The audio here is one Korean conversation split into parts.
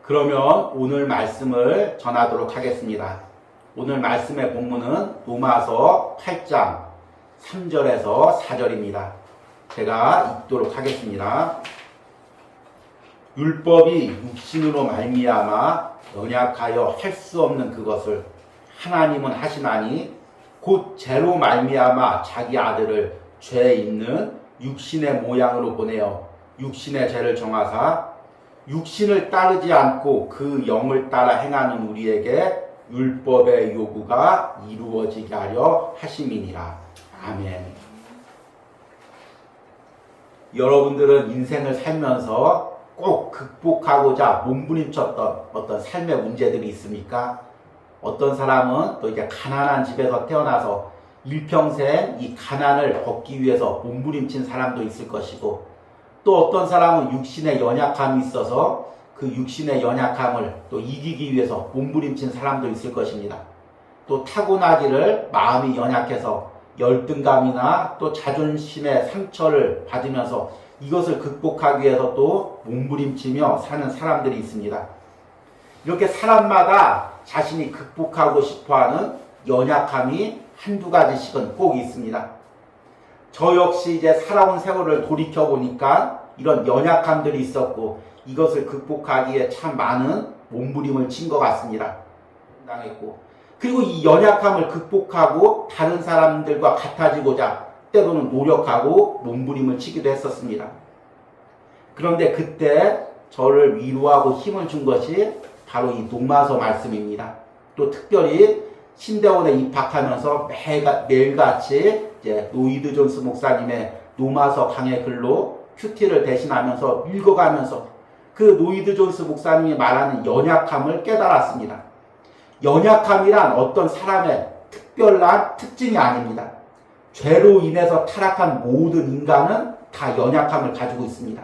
그러면 오늘 말씀을 전하도록 하겠습니다. 오늘 말씀의 본문은 로마서 8장 3절에서 4절입니다. 제가 읽도록 하겠습니다. 율법이 육신으로 말미암아 연약하여 할 수 없는 그것을 하나님은 하시나니 곧 죄로 말미암아 자기 아들을 죄 있는 육신의 모양으로 보내어 육신의 죄를 정하사 육신을 따르지 않고 그 영을 따라 행하는 우리에게 율법의 요구가 이루어지게 하려 하심이니라. 아멘. 여러분들은 인생을 살면서 꼭 극복하고자 몸부림쳤던 어떤 삶의 문제들이 있습니까? 어떤 사람은 또 이제 가난한 집에서 태어나서 일평생 이 가난을 벗기 위해서 몸부림친 사람도 있을 것이고, 또 어떤 사람은 육신의 연약함이 있어서 그 육신의 연약함을 또 이기기 위해서 몸부림친 사람도 있을 것입니다. 또 타고나기를 마음이 연약해서 열등감이나 또 자존심의 상처를 받으면서 이것을 극복하기 위해서 또 몸부림치며 사는 사람들이 있습니다. 이렇게 사람마다 자신이 극복하고 싶어하는 연약함이 한두 가지씩은 꼭 있습니다. 저 역시 이제 살아온 세월을 돌이켜보니까 이런 연약함들이 있었고 이것을 극복하기에 참 많은 몸부림을 친 것 같습니다. 당했고, 그리고 이 연약함을 극복하고 다른 사람들과 같아지고자 때로는 노력하고 몸부림을 치기도 했었습니다. 그런데 그때 저를 위로하고 힘을 준 것이 바로 이 로마서 말씀입니다. 또 특별히 신대원에 입학하면서 매일같이 이제 로이드 존스 목사님의 로마서 강의 글로 큐티를 대신하면서 읽어가면서 그 로이드 존스 목사님이 말하는 연약함을 깨달았습니다. 연약함이란 어떤 사람의 특별한 특징이 아닙니다. 죄로 인해서 타락한 모든 인간은 다 연약함을 가지고 있습니다.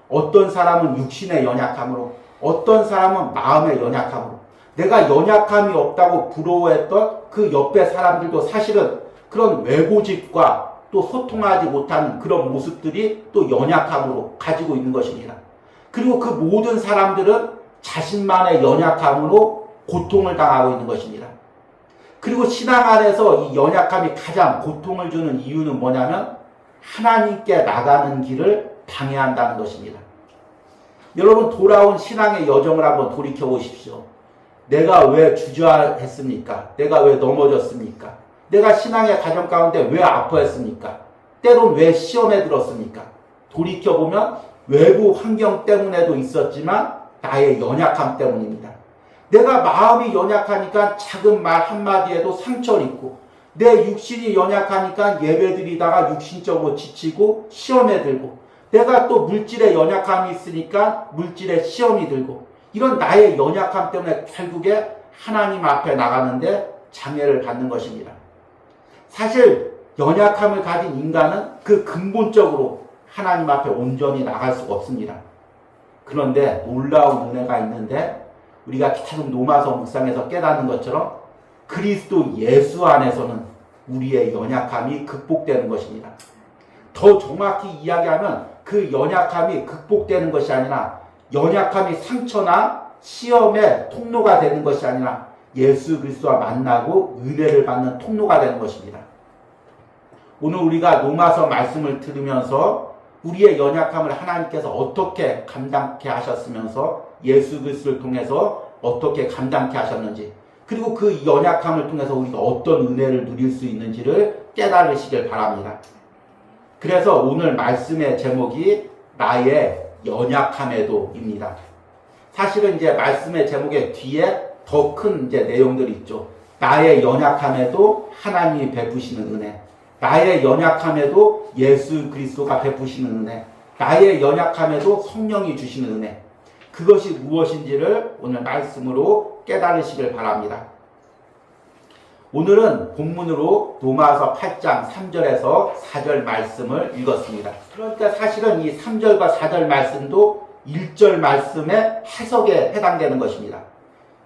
어떤 사람은 육신의 연약함으로, 어떤 사람은 마음의 연약함으로, 내가 연약함이 없다고 부러워했던 그 옆에 사람들도 사실은 그런 외고집과 또 소통하지 못하는 그런 모습들이 또 연약함으로 가지고 있는 것입니다. 그리고 그 모든 사람들은 자신만의 연약함으로 고통을 당하고 있는 것입니다. 그리고 신앙 안에서 이 연약함이 가장 고통을 주는 이유는 뭐냐면 하나님께 나가는 길을 방해한다는 것입니다. 여러분, 돌아온 신앙의 여정을 한번 돌이켜 보십시오. 내가 왜 주저했습니까? 내가 왜 넘어졌습니까? 내가 신앙의 과정 가운데 왜 아파했습니까? 때론 왜 시험에 들었습니까? 돌이켜보면 외부 환경 때문에도 있었지만 나의 연약함 때문입니다. 내가 마음이 연약하니까 작은 말 한마디에도 상처를 입고, 내 육신이 연약하니까 예배드리다가 육신적으로 지치고 시험에 들고, 내가 또 물질에 연약함이 있으니까 물질에 시험이 들고, 이런 나의 연약함 때문에 결국에 하나님 앞에 나가는데 장애를 받는 것입니다. 사실 연약함을 가진 인간은 그 근본적으로 하나님 앞에 온전히 나갈 수가 없습니다. 그런데 놀라운 은혜가 있는데, 우리가 계속 로마서 묵상에서 깨닫는 것처럼 그리스도 예수 안에서는 우리의 연약함이 극복되는 것입니다. 더 정확히 이야기하면 그 연약함이 극복되는 것이 아니라 연약함이 상처나 시험의 통로가 되는 것이 아니라 예수 그리스도와 만나고 은혜를 받는 통로가 되는 것입니다. 오늘 우리가 로마서 말씀을 들으면서 우리의 연약함을 하나님께서 어떻게 감당케 하셨으면서 예수 그리스도를 통해서 어떻게 감당케 하셨는지, 그리고 그 연약함을 통해서 우리가 어떤 은혜를 누릴 수 있는지를 깨달으시길 바랍니다. 그래서 오늘 말씀의 제목이 나의 연약함에도입니다. 사실은 이제 말씀의 제목의 뒤에 더 큰 이제 내용들이 있죠. 나의 연약함에도 하나님이 베푸시는 은혜, 나의 연약함에도 예수 그리스도가 베푸시는 은혜, 나의 연약함에도 성령이 주시는 은혜, 그것이 무엇인지를 오늘 말씀으로 깨달으시길 바랍니다. 오늘은 본문으로 로마서 8장 3절에서 4절 말씀을 읽었습니다. 그러니까 사실은 이 3절과 4절 말씀도 1절 말씀의 해석에 해당되는 것입니다.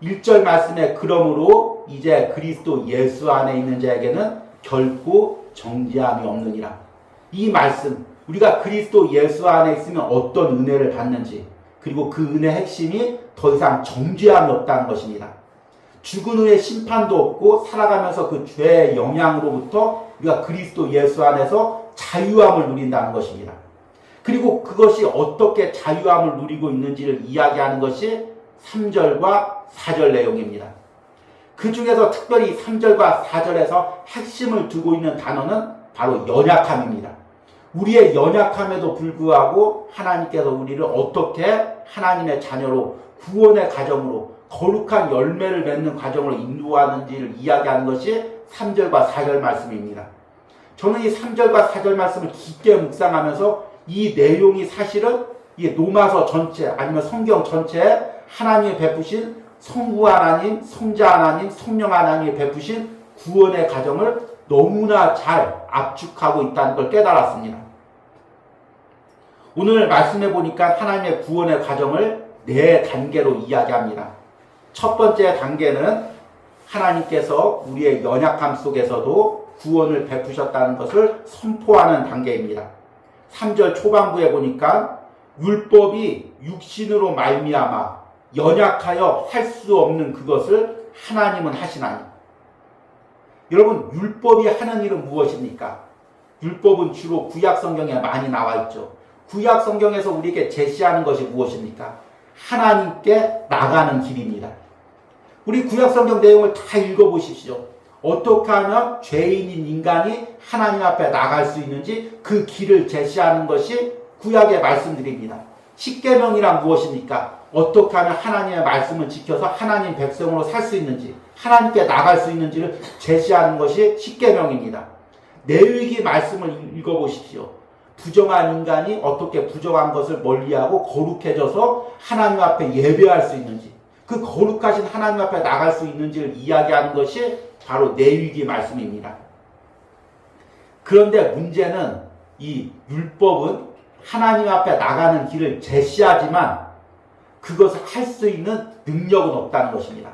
1절 말씀에 그러므로 이제 그리스도 예수 안에 있는 자에게는 결코 정죄함이 없느니라. 이 말씀, 우리가 그리스도 예수 안에 있으면 어떤 은혜를 받는지, 그리고 그 은혜의 핵심이 더 이상 정죄함이 없다는 것입니다. 죽은 후에 심판도 없고 살아가면서 그 죄의 영향으로부터 우리가 그리스도 예수 안에서 자유함을 누린다는 것입니다. 그리고 그것이 어떻게 자유함을 누리고 있는지를 이야기하는 것이 3절과 4절 내용입니다. 그 중에서 특별히 3절과 4절에서 핵심을 두고 있는 단어는 바로 연약함입니다. 우리의 연약함에도 불구하고 하나님께서 우리를 어떻게 하나님의 자녀로 구원의 과정으로 거룩한 열매를 맺는 과정으로 인도하는지를 이야기하는 것이 3절과 4절 말씀입니다. 저는 이 3절과 4절 말씀을 깊게 묵상하면서 이 내용이 사실은 이 로마서 전체 아니면 성경 전체에 하나님이 베푸신 성부 하나님, 성자 하나님, 성령 하나님이 베푸신 구원의 과정을 너무나 잘 압축하고 있다는 걸 깨달았습니다. 오늘 말씀해 보니까 하나님의 구원의 과정을 4단계로 이야기합니다. 첫 번째 단계는 하나님께서 우리의 연약함 속에서도 구원을 베푸셨다는 것을 선포하는 단계입니다. 3절 초반부에 보니까 율법이 육신으로 말미암아 연약하여 할 수 없는 그것을 하나님은 하시나니. 여러분, 율법이 하는 일은 무엇입니까? 율법은 주로 구약 성경에 많이 나와 있죠. 구약 성경에서 우리에게 제시하는 것이 무엇입니까? 하나님께 나가는 길입니다. 우리 구약 성경 내용을 다 읽어보십시오. 어떻게 하면 죄인인 인간이 하나님 앞에 나갈 수 있는지 그 길을 제시하는 것이 구약의 말씀들입니다. 십계명이란 무엇입니까? 어떻게 하면 하나님의 말씀을 지켜서 하나님 백성으로 살 수 있는지, 하나님께 나갈 수 있는지를 제시하는 것이 십계명입니다. 레위기 말씀을 읽어보십시오. 부정한 인간이 어떻게 부정한 것을 멀리하고 거룩해져서 하나님 앞에 예배할 수 있는지, 그 거룩하신 하나님 앞에 나갈 수 있는지를 이야기하는 것이 바로 레위기 말씀입니다. 그런데 문제는 이 율법은 하나님 앞에 나가는 길을 제시하지만 그것을 할 수 있는 능력은 없다는 것입니다.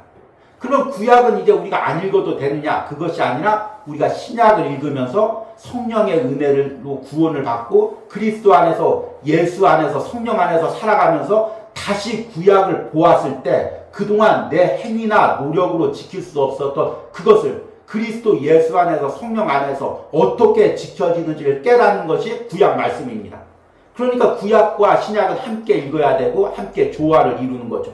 그럼 구약은 이제 우리가 안 읽어도 되느냐? 그것이 아니라 우리가 신약을 읽으면서 성령의 은혜로 구원을 받고 그리스도 안에서, 예수 안에서, 성령 안에서 살아가면서 다시 구약을 보았을 때 그동안 내 행위나 노력으로 지킬 수 없었던 그것을 그리스도 예수 안에서, 성령 안에서 어떻게 지켜지는지를 깨닫는 것이 구약 말씀입니다. 그러니까 구약과 신약은 함께 읽어야 되고 함께 조화를 이루는 거죠.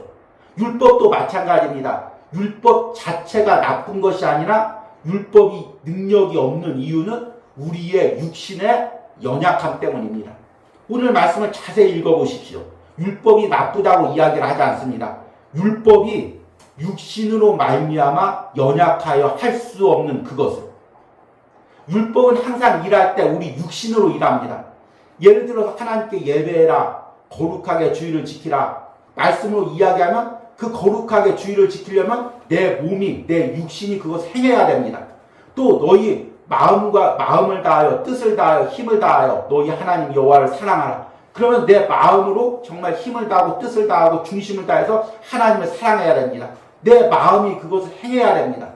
율법도 마찬가지입니다. 율법 자체가 나쁜 것이 아니라 율법이 능력이 없는 이유는 우리의 육신의 연약함 때문입니다. 오늘 말씀을 자세히 읽어보십시오. 율법이 나쁘다고 이야기를 하지 않습니다. 율법이 육신으로 말미암아 연약하여 할 수 없는 그것을. 율법은 항상 일할 때 우리 육신으로 일합니다. 예를 들어서 하나님께 예배해라, 거룩하게 주의를 지키라 말씀으로 이야기하면 그 거룩하게 주의를 지키려면 내 몸이, 내 육신이 그것을 행해야 됩니다. 또 너희 마음을 다하여, 뜻을 다하여, 힘을 다하여 너희 하나님 여호와를 사랑하라. 그러면 내 마음으로 정말 힘을 다하고 뜻을 다하고 중심을 다해서 하나님을 사랑해야 됩니다. 내 마음이 그것을 행해야 됩니다.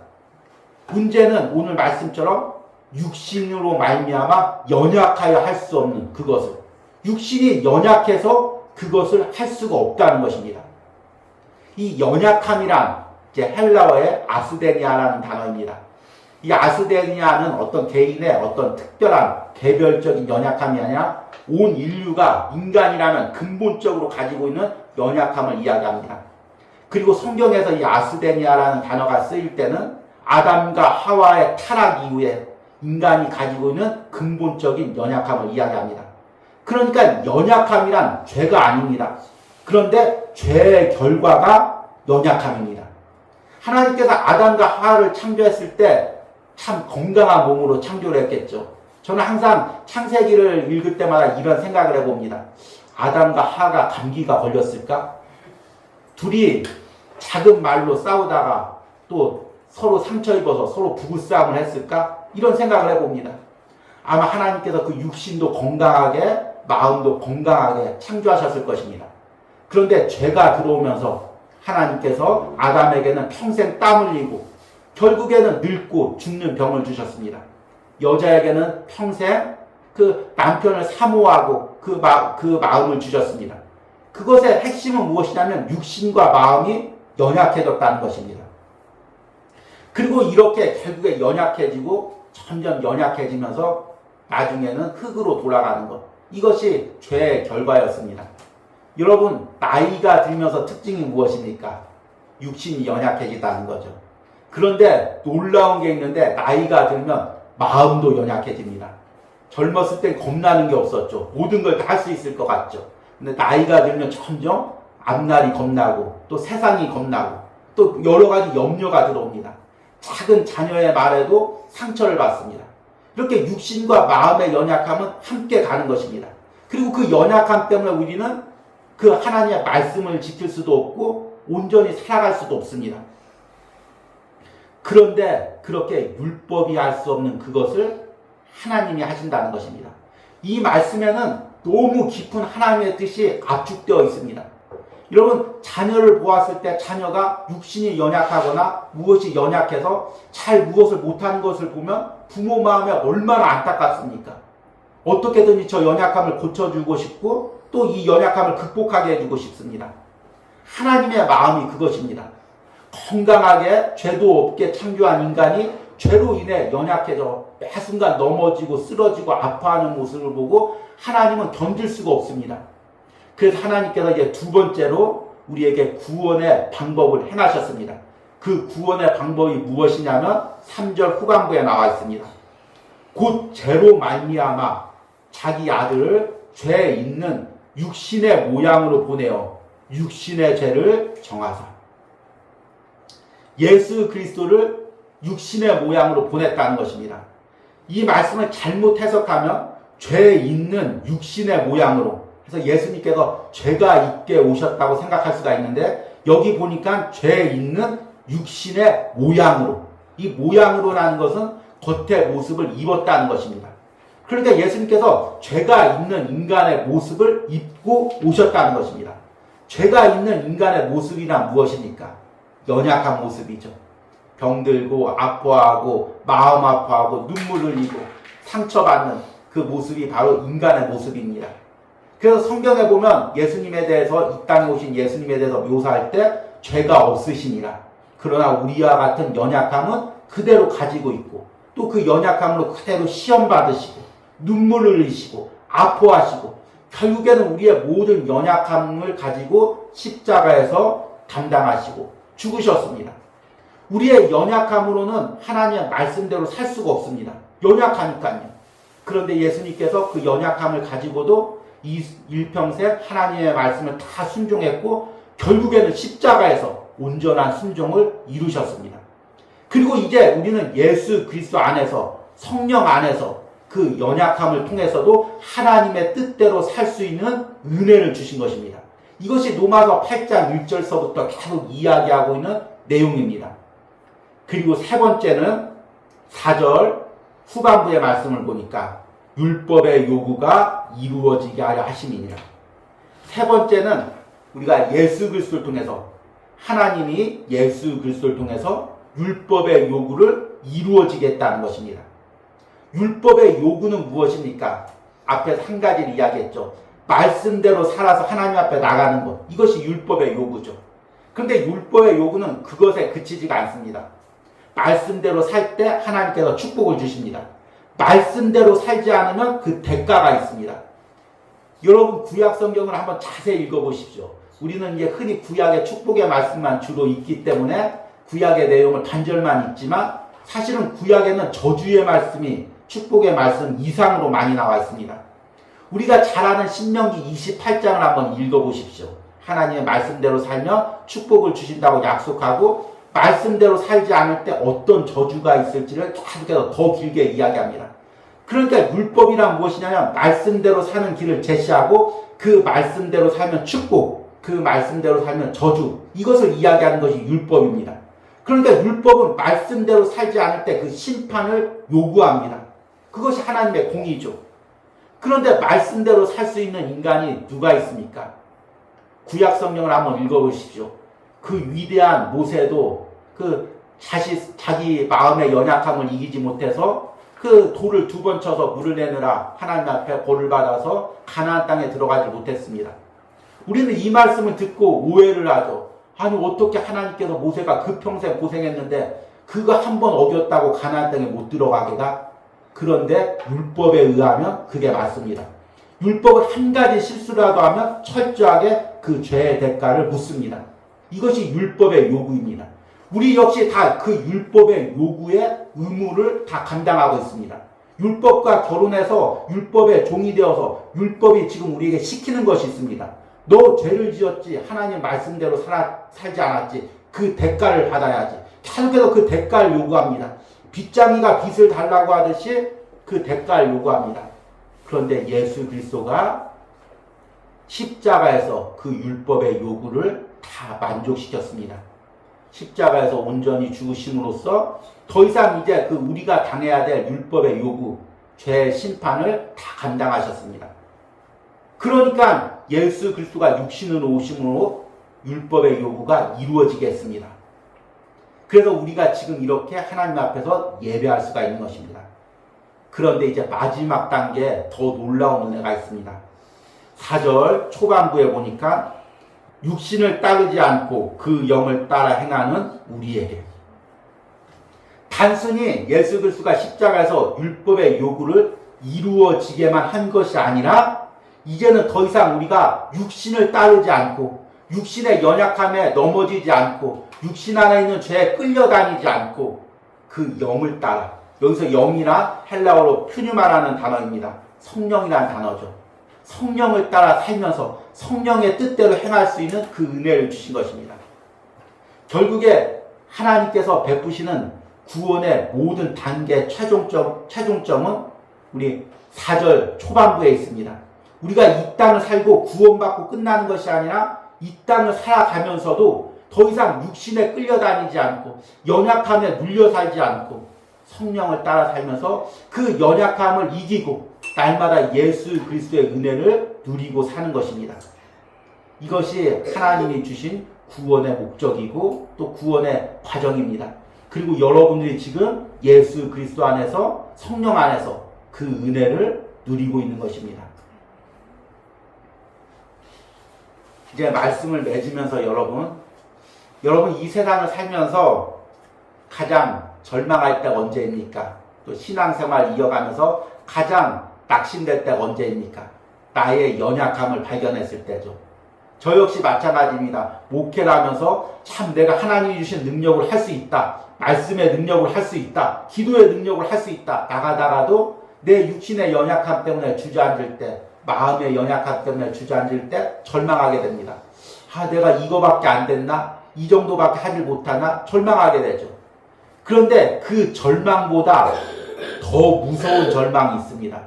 문제는 오늘 말씀처럼 육신으로 말미암아 연약하여 할 수 없는 그것을, 육신이 연약해서 그것을 할 수가 없다는 것입니다. 이 연약함이란 이제 헬라어의 아스데니아라는 단어입니다. 이 아스데니아는 어떤 개인의 어떤 특별한 개별적인 연약함이 아니라 온 인류가 인간이라면 근본적으로 가지고 있는 연약함을 이야기합니다. 그리고 성경에서 이 아스데니아라는 단어가 쓰일 때는 아담과 하와의 타락 이후에 인간이 가지고 있는 근본적인 연약함을 이야기합니다. 그러니까 연약함이란 죄가 아닙니다. 그런데 죄의 결과가 연약함입니다. 하나님께서 아담과 하와를 창조했을 때 참 건강한 몸으로 창조를 했겠죠. 저는 항상 창세기를 읽을 때마다 이런 생각을 해봅니다. 아담과 하와가 감기가 걸렸을까? 둘이 작은 말로 싸우다가 또 서로 상처 입어서 서로 부부싸움을 했을까? 이런 생각을 해봅니다. 아마 하나님께서 그 육신도 건강하게, 마음도 건강하게 창조하셨을 것입니다. 그런데 죄가 들어오면서 하나님께서 아담에게는 평생 땀 흘리고 결국에는 늙고 죽는 병을 주셨습니다. 여자에게는 평생 그 남편을 사모하고 그 마음을 주셨습니다. 그것의 핵심은 무엇이냐면 육신과 마음이 연약해졌다는 것입니다. 그리고 이렇게 결국에 연약해지고 점점 연약해지면서 나중에는 흙으로 돌아가는 것. 이것이 죄의 결과였습니다. 여러분, 나이가 들면서 특징이 무엇입니까? 육신이 연약해지다는 거죠. 그런데 놀라운 게 있는데 나이가 들면 마음도 연약해집니다. 젊었을 땐 겁나는 게 없었죠. 모든 걸 다 할 수 있을 것 같죠. 근데 나이가 들면 점점 앞날이 겁나고 또 세상이 겁나고 또 여러 가지 염려가 들어옵니다. 작은 자녀의 말에도 상처를 받습니다. 이렇게 육신과 마음의 연약함은 함께 가는 것입니다. 그리고 그 연약함 때문에 우리는 그 하나님의 말씀을 지킬 수도 없고 온전히 살아갈 수도 없습니다. 그런데 그렇게 율법이 할 수 없는 그것을 하나님이 하신다는 것입니다. 이 말씀에는 너무 깊은 하나님의 뜻이 압축되어 있습니다. 여러분, 자녀를 보았을 때 자녀가 육신이 연약하거나 무엇이 연약해서 잘 무엇을 못하는 것을 보면 부모 마음에 얼마나 안타깝습니까? 어떻게든지 저 연약함을 고쳐주고 싶고 또 이 연약함을 극복하게 해주고 싶습니다. 하나님의 마음이 그것입니다. 건강하게 죄도 없게 창조한 인간이 죄로 인해 연약해져 매 순간 넘어지고 쓰러지고 아파하는 모습을 보고 하나님은 견딜 수가 없습니다. 그래서 하나님께서 이제 두 번째로 우리에게 구원의 방법을 해나셨습니다. 그 구원의 방법이 무엇이냐면 3절 후반부에 나와 있습니다. 곧 죄로 말미암아 자기 아들을 죄 있는 육신의 모양으로 보내어 육신의 죄를 정하사. 예수 그리스도를 육신의 모양으로 보냈다는 것입니다. 이 말씀을 잘못 해석하면 죄 있는 육신의 모양으로, 그래서 예수님께서 죄가 있게 오셨다고 생각할 수가 있는데 여기 보니까 죄 있는 육신의 모양으로, 이 모양으로라는 것은 겉의 모습을 입었다는 것입니다. 그러니까 예수님께서 죄가 있는 인간의 모습을 입고 오셨다는 것입니다. 죄가 있는 인간의 모습이란 무엇입니까? 연약한 모습이죠. 병들고 아파하고 마음 아파하고 눈물 흘리고 상처받는 그 모습이 바로 인간의 모습입니다. 그래서 성경에 보면 예수님에 대해서, 이 땅에 오신 예수님에 대해서 묘사할 때 죄가 없으시니라. 그러나 우리와 같은 연약함은 그대로 가지고 있고 또 그 연약함으로 그대로 시험 받으시고 눈물을 흘리시고 아파하시고 결국에는 우리의 모든 연약함을 가지고 십자가에서 담당하시고 죽으셨습니다. 우리의 연약함으로는 하나님의 말씀대로 살 수가 없습니다. 연약하니까요. 그런데 예수님께서 그 연약함을 가지고도 이 일평생 하나님의 말씀을 다 순종했고 결국에는 십자가에서 온전한 순종을 이루셨습니다. 그리고 이제 우리는 예수 그리스도 안에서, 성령 안에서 그 연약함을 통해서도 하나님의 뜻대로 살 수 있는 은혜를 주신 것입니다. 이것이 로마서 8장 1절서부터 계속 이야기하고 있는 내용입니다. 그리고 세 번째는 4절 후반부의 말씀을 보니까 율법의 요구가 이루어지게 하려 하심이니라. 세 번째는 우리가 예수 그리스도를 통해서, 하나님이 예수 그리스도를 통해서 율법의 요구를 이루어지겠다는 것입니다. 율법의 요구는 무엇입니까? 앞에서 한 가지를 이야기했죠. 말씀대로 살아서 하나님 앞에 나가는 것. 이것이 율법의 요구죠. 그런데 율법의 요구는 그것에 그치지가 않습니다. 말씀대로 살 때 하나님께서 축복을 주십니다. 말씀대로 살지 않으면 그 대가가 있습니다. 여러분, 구약 성경을 한번 자세히 읽어보십시오. 우리는 이제 흔히 구약의 축복의 말씀만 주로 읽기 때문에 구약의 내용을 단절만 읽지만 사실은 구약에는 저주의 말씀이 축복의 말씀 이상으로 많이 나와 있습니다. 우리가 잘 아는 신명기 28장을 한번 읽어보십시오. 하나님의 말씀대로 살면 축복을 주신다고 약속하고 말씀대로 살지 않을 때 어떤 저주가 있을지를 계속해서 더 길게 이야기합니다. 그러니까 율법이란 무엇이냐면 말씀대로 사는 길을 제시하고 그 말씀대로 살면 축복, 그 말씀대로 살면 저주, 이것을 이야기하는 것이 율법입니다. 그러니까 율법은 말씀대로 살지 않을 때 그 심판을 요구합니다. 그것이 하나님의 공의죠. 그런데 말씀대로 살 수 있는 인간이 누가 있습니까? 구약 성경을 한번 읽어보십시오. 그 위대한 모세도 자기 마음의 연약함을 이기지 못해서 그 돌을 2번 쳐서 물을 내느라 하나님 앞에 벌을 받아서 가나안 땅에 들어가지 못했습니다. 우리는 이 말씀을 듣고 오해를 하죠. 아니 어떻게 하나님께서 모세가 그 평생 고생했는데 그거 한 번 어겼다고 가나안 땅에 못 들어가게 가? 그런데 율법에 의하면 그게 맞습니다. 율법은 한 가지 실수라도 하면 철저하게 그 죄의 대가를 묻습니다. 이것이 율법의 요구입니다. 우리 역시 다 그 율법의 요구의 의무를 다 감당하고 있습니다. 율법과 결혼해서 율법의 종이 되어서 율법이 지금 우리에게 시키는 것이 있습니다. 너 죄를 지었지, 하나님 말씀대로 살지 않았지, 그 대가를 받아야지. 계속해서 그 대가를 요구합니다. 빚장이가 빚을 달라고 하듯이 그 대가를 요구합니다. 그런데 예수 그리스도가 십자가에서 그 율법의 요구를 다 만족시켰습니다. 십자가에서 온전히 죽으심으로써 더 이상 이제 그 우리가 당해야 될 율법의 요구, 죄의 심판을 다 감당하셨습니다. 그러니까 예수 그리스도가 육신으로 오심으로 율법의 요구가 이루어지겠습니다. 그래서 우리가 지금 이렇게 하나님 앞에서 예배할 수가 있는 것입니다. 그런데 이제 마지막 단계에 더 놀라운 은혜가 있습니다. 4절 초반부에 보니까 육신을 따르지 않고 그 영을 따라 행하는 우리에게. 단순히 예수 그리스도가 십자가에서 율법의 요구를 이루어지게만 한 것이 아니라 이제는 더 이상 우리가 육신을 따르지 않고 육신의 연약함에 넘어지지 않고 육신 안에 있는 죄에 끌려다니지 않고 그 영을 따라, 여기서 영이나 헬라어로 퓨뉴마라는 단어입니다. 성령이라는 단어죠. 성령을 따라 살면서 성령의 뜻대로 행할 수 있는 그 은혜를 주신 것입니다. 결국에 하나님께서 베푸시는 구원의 모든 단계 최종점은 우리 4절 초반부에 있습니다. 우리가 이 땅을 살고 구원받고 끝나는 것이 아니라 이 땅을 살아가면서도 더 이상 육신에 끌려다니지 않고 연약함에 눌려 살지 않고 성령을 따라 살면서 그 연약함을 이기고 날마다 예수 그리스도의 은혜를 누리고 사는 것입니다. 이것이 하나님이 주신 구원의 목적이고 또 구원의 과정입니다. 그리고 여러분들이 지금 예수 그리스도 안에서 성령 안에서 그 은혜를 누리고 있는 것입니다. 이제 말씀을 맺으면서 여러분 이 세상을 살면서 가장 절망할 때가 언제입니까? 또 신앙생활 이어가면서 가장 낙심될 때가 언제입니까? 나의 연약함을 발견했을 때죠. 저 역시 마찬가지입니다. 목회를 하면서 참 내가 하나님이 주신 능력을 할 수 있다. 말씀의 능력을 할 수 있다. 기도의 능력을 할 수 있다. 나가다가도 내 육신의 연약함 때문에 주저앉을 때, 마음의 연약함 때문에 주저앉을 때 절망하게 됩니다. 내가 이거밖에 안 됐나? 이 정도밖에 하질 못하나? 절망하게 되죠. 그런데 그 절망보다 더 무서운 절망이 있습니다.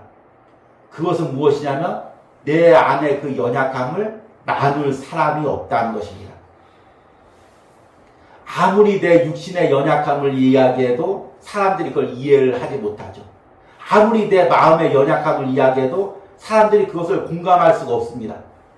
그것은 무엇이냐면 내 안에 그 연약함을 나눌 사람이 없다는 것입니다. 아무리 내 육신의 연약함을 이야기해도 사람들이 그걸 이해를 하지 못하죠. 아무리 내 마음의 연약함을 이야기해도 사람들이 그것을 공감할 수가 없습니다.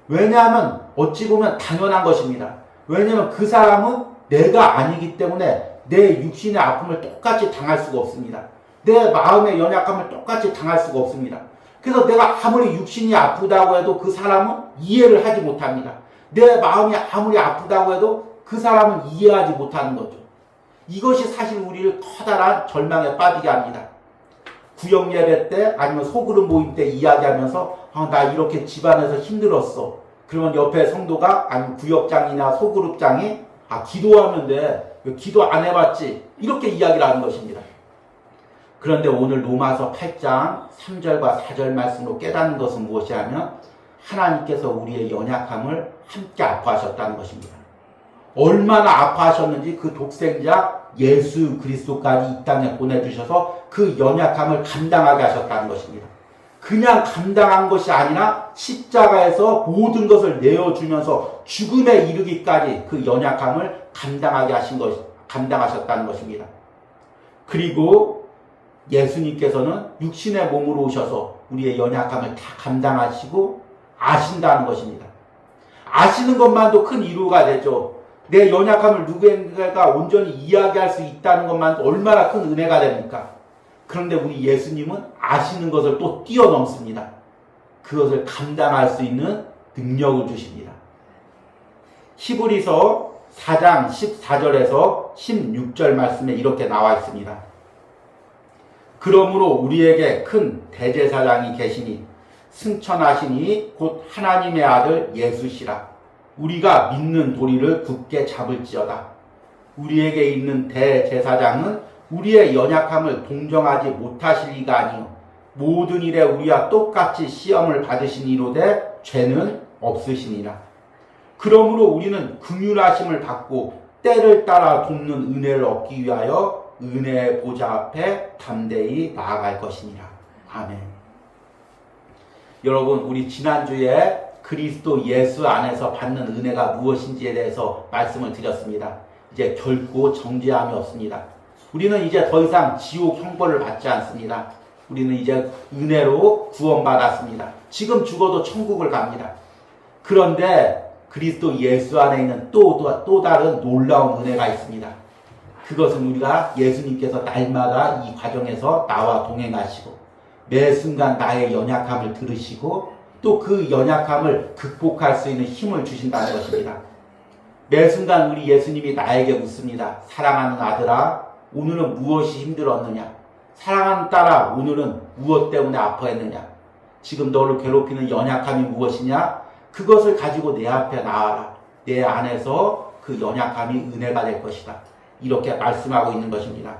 왜냐하면 어찌 보면 당연한 것입니다. 왜냐하면 그 사람은 내가 아니기 때문에 내 육신의 아픔을 똑같이 당할 수가 없습니다. 내 마음의 연약함을 똑같이 당할 수가 없습니다. 그래서 내가 아무리 육신이 아프다고 해도 그 사람은 이해를 하지 못합니다. 내 마음이 아무리 아프다고 해도 그 사람은 이해하지 못하는 거죠. 이것이 사실 우리를 커다란 절망에 빠지게 합니다. 구역 예배 때 아니면 소그룹 모임 때 이야기하면서 나 이렇게 집안에서 힘들었어. 그러면 옆에 성도가 아니면 구역장이나 소그룹장이 기도하면 돼. 왜 기도 안 해봤지? 이렇게 이야기를 하는 것입니다. 그런데 오늘 로마서 8장 3절과 4절 말씀으로 깨닫는 것은 무엇이냐면 하나님께서 우리의 연약함을 함께 아파하셨다는 것입니다. 얼마나 아파하셨는지 그 독생자 예수 그리스도까지 이 땅에 보내주셔서 그 연약함을 감당하게 하셨다는 것입니다. 그냥 감당한 것이 아니라 십자가에서 모든 것을 내어주면서 죽음에 이르기까지 그 연약함을 감당하셨다는 것입니다. 그리고 예수님께서는 육신의 몸으로 오셔서 우리의 연약함을 다 감당하시고 아신다는 것입니다. 아시는 것만도 큰 위로가 되죠. 내 연약함을 누군가가 온전히 이야기할 수 있다는 것만 얼마나 큰 은혜가 됩니까? 그런데 우리 예수님은 아시는 것을 또 뛰어넘습니다. 그것을 감당할 수 있는 능력을 주십니다. 히브리서 4장 14절에서 16절 말씀에 이렇게 나와 있습니다. 그러므로 우리에게 큰 대제사장이 계시니 승천하시니 곧 하나님의 아들 예수시라. 우리가 믿는 도리를 굳게 잡을지어다. 우리에게 있는 대제사장은 우리의 연약함을 동정하지 못하실 리가 아니요 모든 일에 우리와 똑같이 시험을 받으시니로되 죄는 없으시니라. 그러므로 우리는 긍휼하심을 받고 때를 따라 돕는 은혜를 얻기 위하여 은혜의 보좌 앞에 담대히 나아갈 것이니라. 아멘. 여러분, 우리 지난주에 그리스도 예수 안에서 받는 은혜가 무엇인지에 대해서 말씀을 드렸습니다. 이제 결코 정죄함이 없습니다. 우리는 이제 더 이상 지옥 형벌을 받지 않습니다. 우리는 이제 은혜로 구원받았습니다. 지금 죽어도 천국을 갑니다. 그런데 그리스도 예수 안에 있는 또 다른 놀라운 은혜가 있습니다. 그것은 우리가 예수님께서 날마다 이 과정에서 나와 동행하시고 매 순간 나의 연약함을 들으시고 또 그 연약함을 극복할 수 있는 힘을 주신다는 것입니다. 매 순간 우리 예수님이 나에게 묻습니다. 사랑하는 아들아, 오늘은 무엇이 힘들었느냐? 사랑하는 딸아, 오늘은 무엇 때문에 아파했느냐? 지금 너를 괴롭히는 연약함이 무엇이냐? 그것을 가지고 내 앞에 나와라. 내 안에서 그 연약함이 은혜가 될 것이다. 이렇게 말씀하고 있는 것입니다.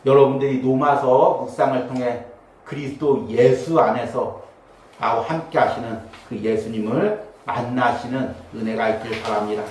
여러분들이 로마서 묵상을 통해 그리스도 예수 안에서 나와 함께 하시는 그 예수님을 만나시는 은혜가 있길 바랍니다.